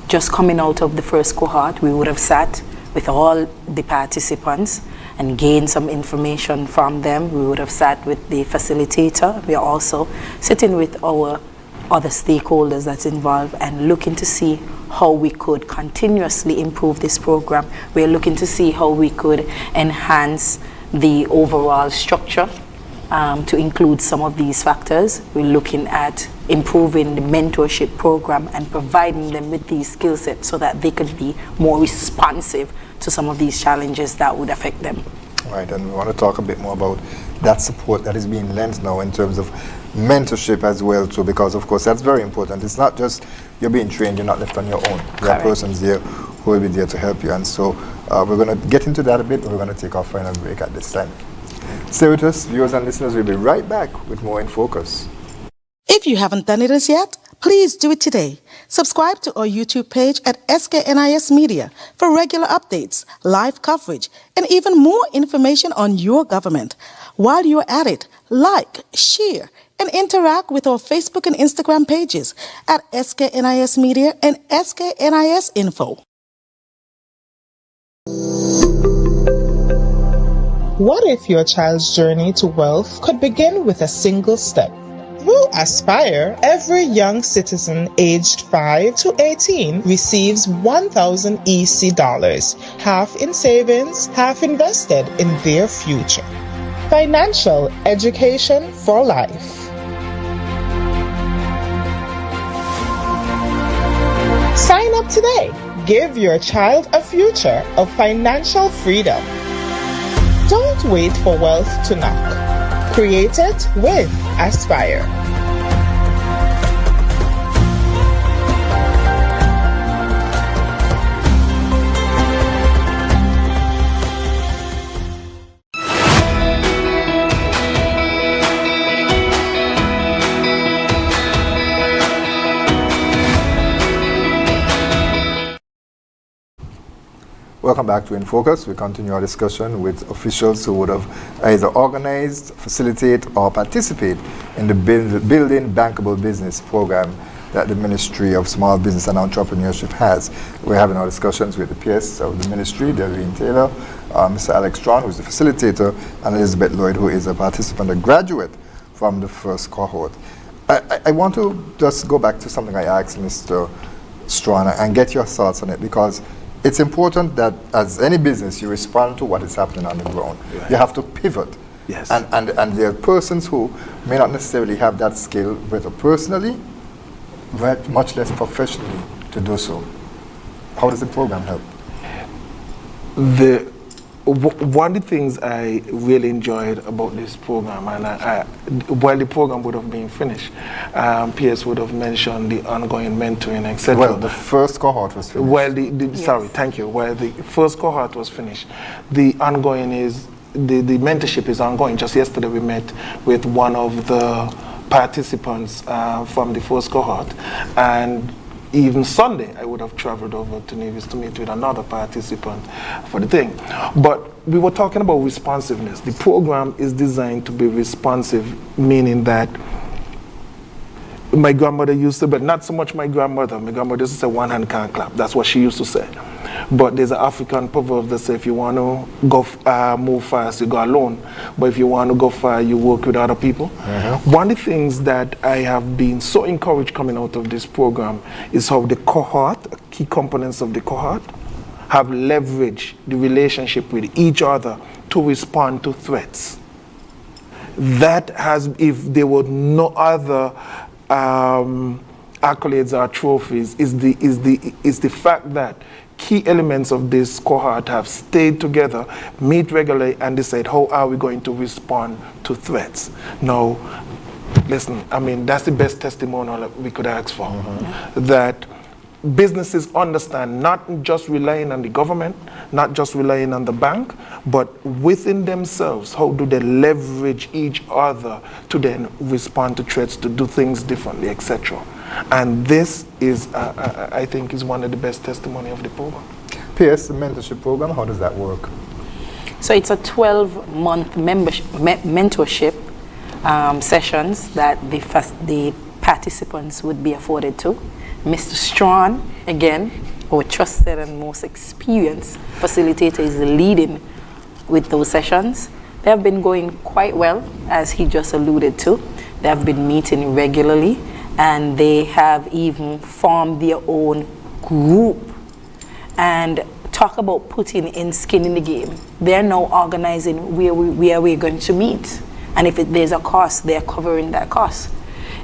just coming out of the first cohort, we would have sat with all the participants and gained some information from them. We would have sat with the facilitator. We are also sitting with our other stakeholders that's involved and looking to see how we could continuously improve this program. We're looking to see how we could enhance the overall structure to include some of these factors. We're looking at improving the mentorship program and providing them with these skill sets so that they could be more responsive to some of these challenges that would affect them. Right, and we want to talk a bit more about that support that is being lent now in terms of mentorship as well too, because of course that's very important. It's not just you're being trained, you're not left on your own. There are persons there who will be there to help you, and so we're going to get into that a bit, but we're going to take our final break at this time. Stay with us, viewers and listeners. We'll be right back with more In Focus. If you haven't done it as yet, please do it today. Subscribe to our YouTube page at SKNIS Media for regular updates, live coverage, and even more information on your government. While you're at it, like, share, and interact with our Facebook and Instagram pages at SKNIS Media and SKNIS Info. What if your child's journey to wealth could begin with a single step? Through Aspire, every young citizen aged 5 to 18 receives 1,000 EC dollars, half in savings, half invested in their future. Financial education for life. Sign up today. Give your child a future of financial freedom. Don't wait for wealth to knock. Create it with Aspire. Welcome back to InFocus. We continue our discussion with officials who would have either organized, facilitate, or participate in the Building Bankable Business program that the Ministry of Small Business and Entrepreneurship has. We're having our discussions with the PS of the Ministry, Delvin Taylor, Mr. Alex Strawn, who's the facilitator, and Elizabeth Lloyd, who is a participant, a graduate from the first cohort. I want to just go back to something I asked Mr. Strawn and get your thoughts on it, because it's important that as any business, you respond to what is happening on the ground. Right. You have to pivot. Yes. And there are persons who may not necessarily have that skill, whether personally, but much less professionally, to do so. How does the program help? One of the things I really enjoyed about this program, and while the program would have been finished, PS would have mentioned the ongoing mentoring, etc. Well, the first cohort was finished. Well, sorry, thank you. While the first cohort was finished, the ongoing is, the mentorship is ongoing. Just yesterday we met with one of the participants from the first cohort, and even Sunday, I would have traveled over to Nevis to meet with another participant for the thing. But we were talking about responsiveness. The program is designed to be responsive, meaning that my grandmother used to, but not so much my grandmother. My grandmother used to say, one hand can't clap. That's what she used to say. But there's an African proverb that says, if you want to go move fast, you go alone. But if you want to go far, you work with other people. Mm-hmm. One of the things that I have been so encouraged coming out of this program is how the cohort, key components of the cohort, have leveraged the relationship with each other to respond to threats. That has, if there were no other accolades or trophies, is the fact that key elements of this cohort have stayed together, meet regularly, and decide how are we going to respond to threats. Now, listen, I mean, that's the best testimonial that we could ask for. Mm-hmm. That businesses understand not just relying on the government, not just relying on the bank, but within themselves, how do they leverage each other to then respond to threats, to do things differently, etc. And this is, I think, is one of the best testimony of the program. PS, the mentorship program, how does that work? So it's a 12-month mentorship sessions that the participants would be afforded to. Mr. Strawn, again, our trusted and most experienced facilitator, is leading with those sessions. They have been going quite well, as he just alluded to. They have been meeting regularly, and they have even formed their own group. And talk about putting in skin in the game. They're now organizing where we're going to meet. And if there's a cost, they're covering that cost.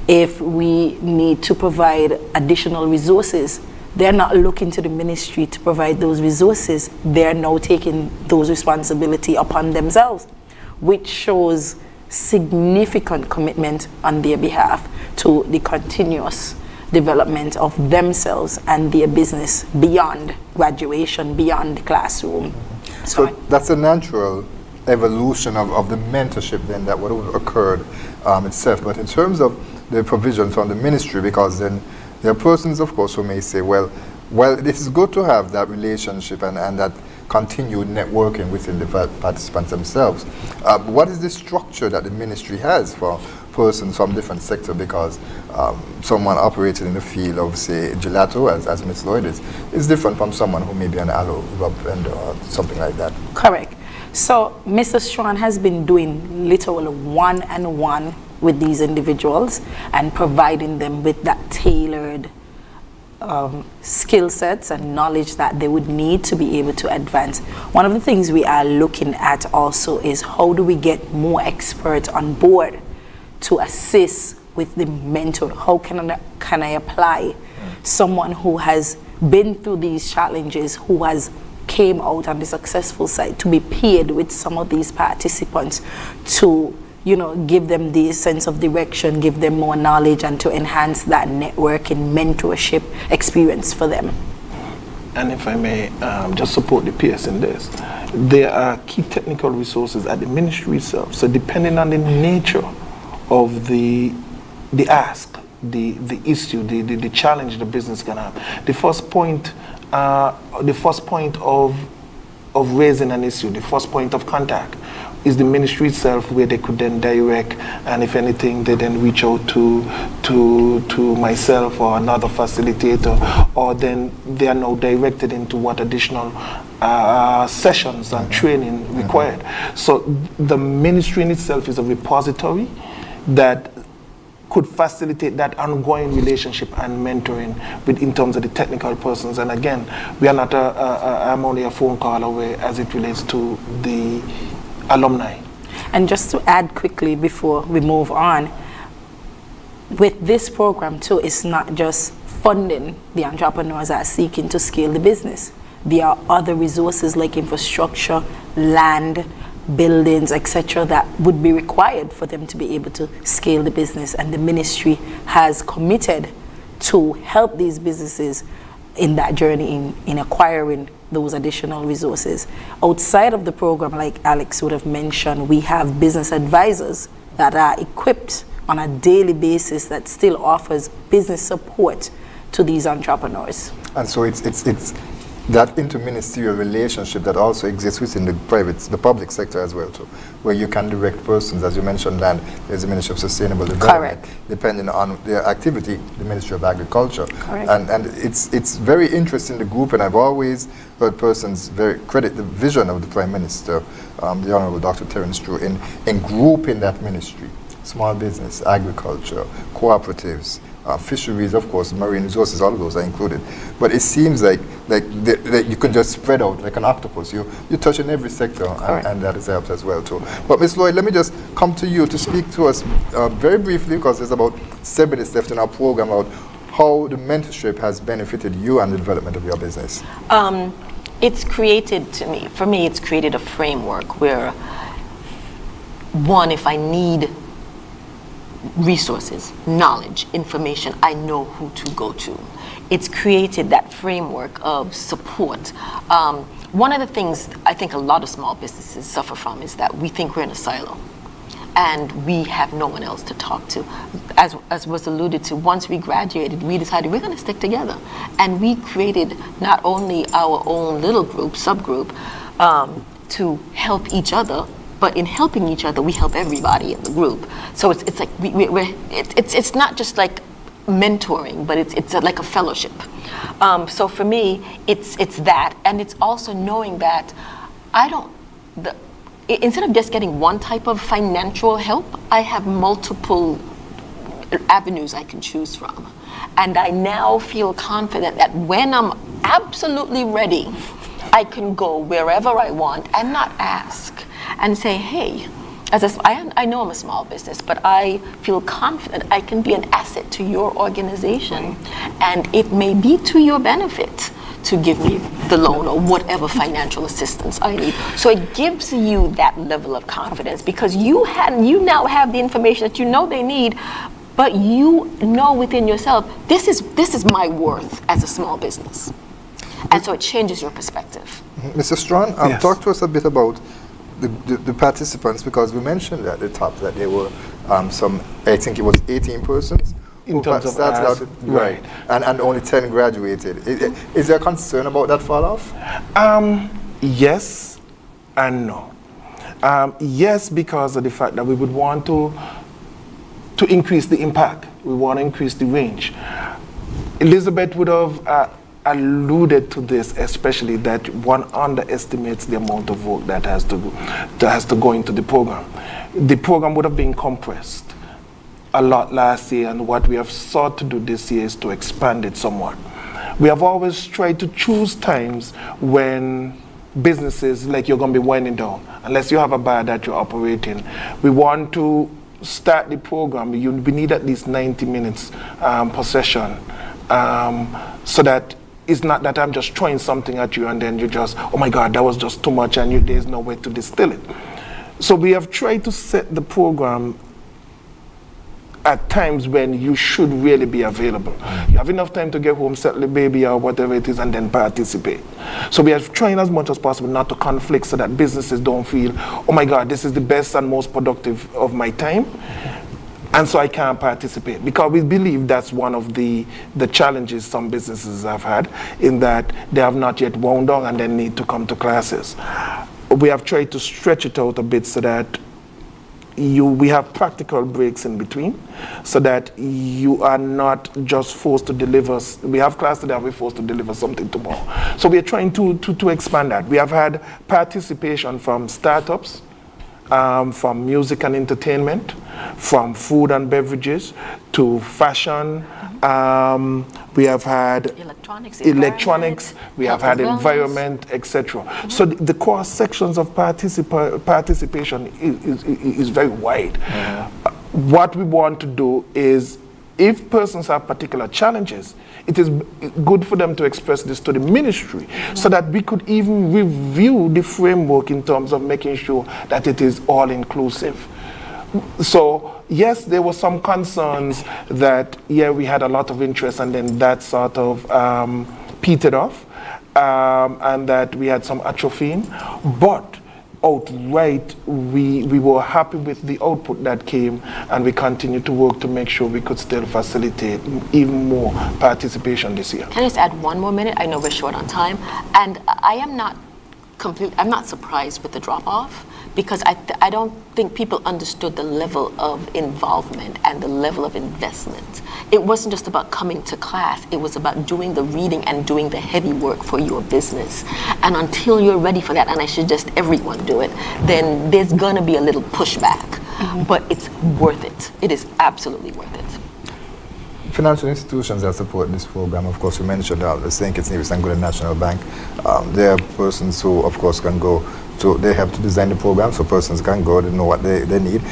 If we need to provide additional resources, they're not looking to the ministry to provide those resources. They're now taking those responsibility upon themselves, which shows significant commitment on their behalf to the continuous development of themselves and their business beyond graduation, beyond the classroom. So that's a natural evolution of the mentorship then that would have occurred itself. But in terms of the provision from the ministry, because then there are persons, of course, who may say, well, it is good to have that relationship and that continued networking within the participants themselves. What is the structure that the ministry has for persons from different sectors? Because someone operating in the field of, say, gelato, as Ms. Lloyd is different from someone who may be an aloe rub vendor or something like that. Correct. So Mr. Strawn has been doing literally one-on-one with these individuals and providing them with that tailored skill sets and knowledge that they would need to be able to advance. One of the things we are looking at also is how do we get more experts on board to assist with the mentor? How can I apply someone who has been through these challenges, who has came out on the successful side, to be paired with some of these participants to, you know, give them the sense of direction, give them more knowledge, and to enhance that networking, mentorship experience for them. And if I may just support the peers in this, there are key technical resources at the ministry itself. So depending on the nature of the ask, the issue, the challenge the business can have, the first point of raising an issue, the first point of contact is the ministry itself, where they could then direct, and if anything, they then reach out to myself or another facilitator, or then they are now directed into what additional sessions and training required. So the ministry in itself is a repository that could facilitate that ongoing relationship and mentoring in terms of the technical persons. And again, we are not I'm only a phone call away as it relates to the alumni. And just to add quickly before we move on, with this program too, it's not just funding the entrepreneurs that are seeking to scale the business. There are other resources like infrastructure, land, buildings, etc., that would be required for them to be able to scale the business, and the ministry has committed to help these businesses in that journey in acquiring those additional resources. Outside of the program, like Alex would have mentioned, we have business advisors that are equipped on a daily basis that still offers business support to these entrepreneurs. And so it's that interministerial relationship that also exists within the public sector as well too, where you can direct persons, as you mentioned, land, there's the Ministry of Sustainable Development. Correct. Depending on their activity, the Ministry of Agriculture. Correct. And it's very interesting, the group, and I've always heard persons credit the vision of the Prime Minister, the Honorable Dr. Terence True, in grouping that ministry, small business, agriculture, cooperatives, fisheries, of course, marine resources, all of those are included. But it seems like you can just spread out like an octopus. You touch in every sector, and that has helped as well too. But Ms. Lloyd, let me just come to you to speak to us very briefly, because there's about 7 minutes left in our program, about how the mentorship has benefited you and the development of your business. It's created, for me, it's created a framework where, one, if I need resources, knowledge, information, I know who to go to. It's created that framework of support. One of the things I think a lot of small businesses suffer from is that we think we're in a silo and we have no one else to talk to. As was alluded to, once we graduated, we decided we're going to stick together. And we created not only our own little group, subgroup, to help each other, but in helping each other, we help everybody in the group. So it's like it's not just like mentoring, but it's like a fellowship. So for me, it's that, and it's also knowing that instead of just getting one type of financial help, I have multiple avenues I can choose from, and I now feel confident that when I'm absolutely ready, I can go wherever I want and not ask. And say, hey, I know I'm a small business, but I feel confident I can be an asset to your organization, and it may be to your benefit to give me the loan or whatever financial assistance I need. So it gives you that level of confidence, because you now have the information that you know they need, but you know within yourself, this is my worth as a small business. And so it changes your perspective. Mr. Strawn, Yes. Talk to us a bit about the participants, because we mentioned at the top that there were I think it was 18 persons In terms of started out, right, and only 10 graduated. Is there a concern about that fall off? Yes and no. Yes, because of the fact that we would want to increase the impact. We want to increase the range. Elizabeth would have alluded to this, especially that one underestimates the amount of work that has to go into the program. The program would have been compressed a lot last year, and what we have sought to do this year is to expand it somewhat. We have always tried to choose times when businesses, like you're going to be winding down, unless you have a bar that you're operating. We want to start the program. We need at least 90 minutes per session, so that it's not that I'm just throwing something at you and then you just, oh my God, that was just too much, and there's no way to distill it. So we have tried to set the program at times when you should really be available. You have enough time to get home, settle the baby or whatever it is, and then participate. So we are trying as much as possible not to conflict, so that businesses don't feel, oh my God, this is the best and most productive of my time, and so I can't participate. Because we believe that's one of the challenges some businesses have had, in that they have not yet wound down and then need to come to classes. We have tried to stretch it out a bit so that we have practical breaks in between, so that you are not just forced to deliver. We have class today, we're forced to deliver something tomorrow. So we are trying to expand that. We have had participation from startups, from music and entertainment, from food and beverages, to fashion. We have had electronics, we have had environment, etc. So the core sections of participation is very wide. What we want to do is, if persons have particular challenges, it is good for them to express this to the ministry, so that we could even review the framework in terms of making sure that it is all inclusive. So yes, there were some concerns that, we had a lot of interest, and then that sort of petered off, and that we had some atrophy. But outright, we were happy with the output that came, and we continue to work to make sure we could still facilitate even more participation this year. Can I just add one more minute? I know we're short on time, and I'm not surprised with the drop-off, because I don't think people understood the level of involvement and the level of investment. It wasn't just about coming to class, it was about doing the reading and doing the heavy work for your business. And until you're ready for that, and I suggest everyone do it, then there's gonna be a little pushback. But it's worth it. It is absolutely worth it. Financial institutions that support this program, of course, we mentioned the St. Kitts Nevis and Gwilym National Bank. There are persons who, of course, can go to, they have to design the program so persons can go, they know what they need.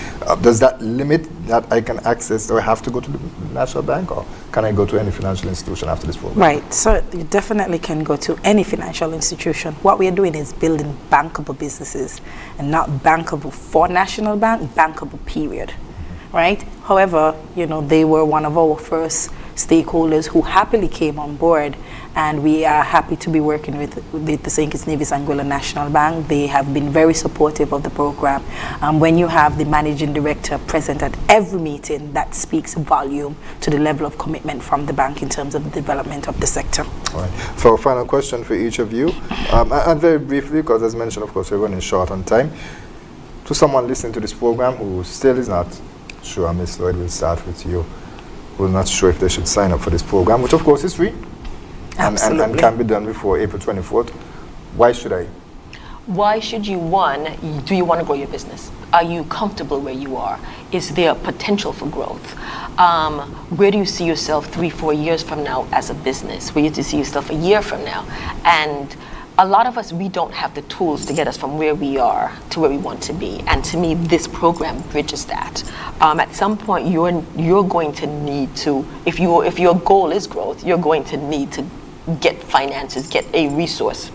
Does that limit that I can access, or I have to go to the National Bank, or can I go to any financial institution after this program? Right, so you definitely can go to any financial institution. What we are doing is building bankable businesses, and not bankable for National Bank, bankable period. Right? However, they were one of our first stakeholders who happily came on board, and we are happy to be working with the St. Kitts Nevis and Gwilym National Bank. They have been very supportive of the program. When you have the managing director present at every meeting, that speaks volume to the level of commitment from the bank in terms of the development of the sector. All right. For a final question for each of you, and very briefly, because as mentioned, of course, we're running short on time, to someone listening to this program who still is not sure, Ms. Lloyd, we'll start with you, who are not sure if they should sign up for this program, which of course is free and can be done before April 24th. Why should I? Why should you? Do you want to grow your business? Are you comfortable where you are? Is there potential for growth? Where do you see yourself 3-4 years from now as a business? Where do you see yourself a year from now? And a lot of us, we don't have the tools to get us from where we are to where we want to be. And to me, this program bridges that. At some point, you're going to need to, if your goal is growth, you're going to need to get finances, get a resource.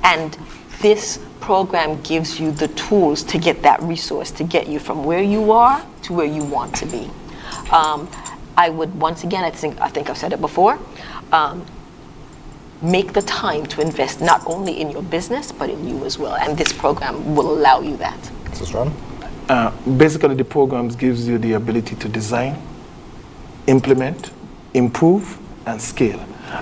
And this program gives you the tools to get that resource, to get you from where you are to where you want to be. I would, once again, I think I've said it before, make the time to invest not only in your business, but in you as well. And this program will allow you that. Mr. Strong? Basically, the program gives you the ability to design, implement, improve, and scale.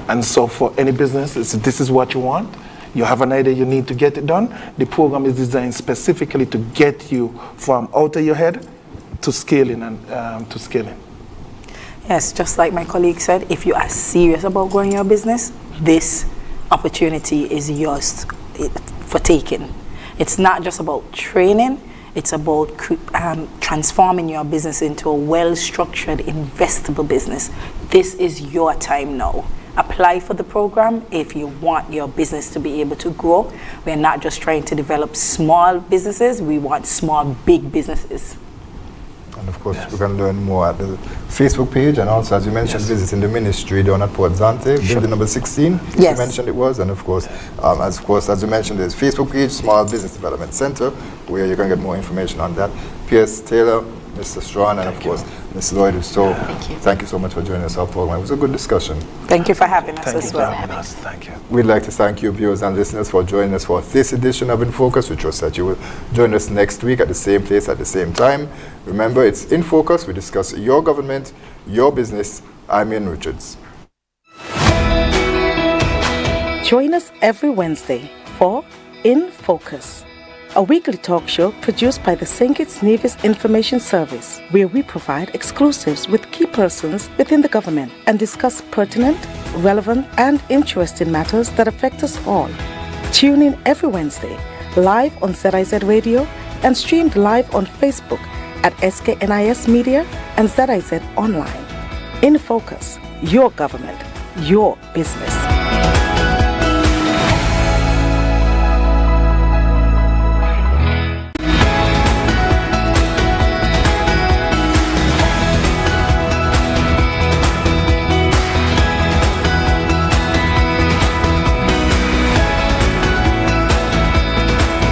And so for any business, this is what you want. You have an idea, you need to get it done. The program is designed specifically to get you from out of your head to scaling and to scaling. Yes, just like my colleague said, if you are serious about growing your business, this opportunity is yours for taking. It's not just about training, It's about transforming your business into a well-structured, investable business. This is your time now. Apply for the program if you want your business to be able to grow. We're not just trying to develop small businesses, we want small, big businesses. And of course, we can learn more at the Facebook page, and also, as you mentioned, visiting the ministry down at Port Zante, building number 16. Yes. You mentioned it was, and of course, as you mentioned, there's Facebook page, Small Business Development Center, where you can get more information on that. Pierce Taylor, Mr. Strawn, and of course, Ms. Lloyd. So, thank you so much for joining us on our program. It was a good discussion. Thank you for having us Thank as you for well. having us. Thank you. We'd like to thank you, viewers and listeners, for joining us for this edition of InFocus. We trust that you will join us next week at the same place at the same time. Remember, it's InFocus. We discuss your government, your business. I'm Ian Richards. Join us every Wednesday for InFocus, a weekly talk show produced by the St. Kitts Nevis Information Service, where we provide exclusives with key persons within the government and discuss pertinent, relevant, and interesting matters that affect us all. Tune in every Wednesday, live on ZIZ Radio and streamed live on Facebook at SKNIS Media and ZIZ Online. InFocus, your government, your business.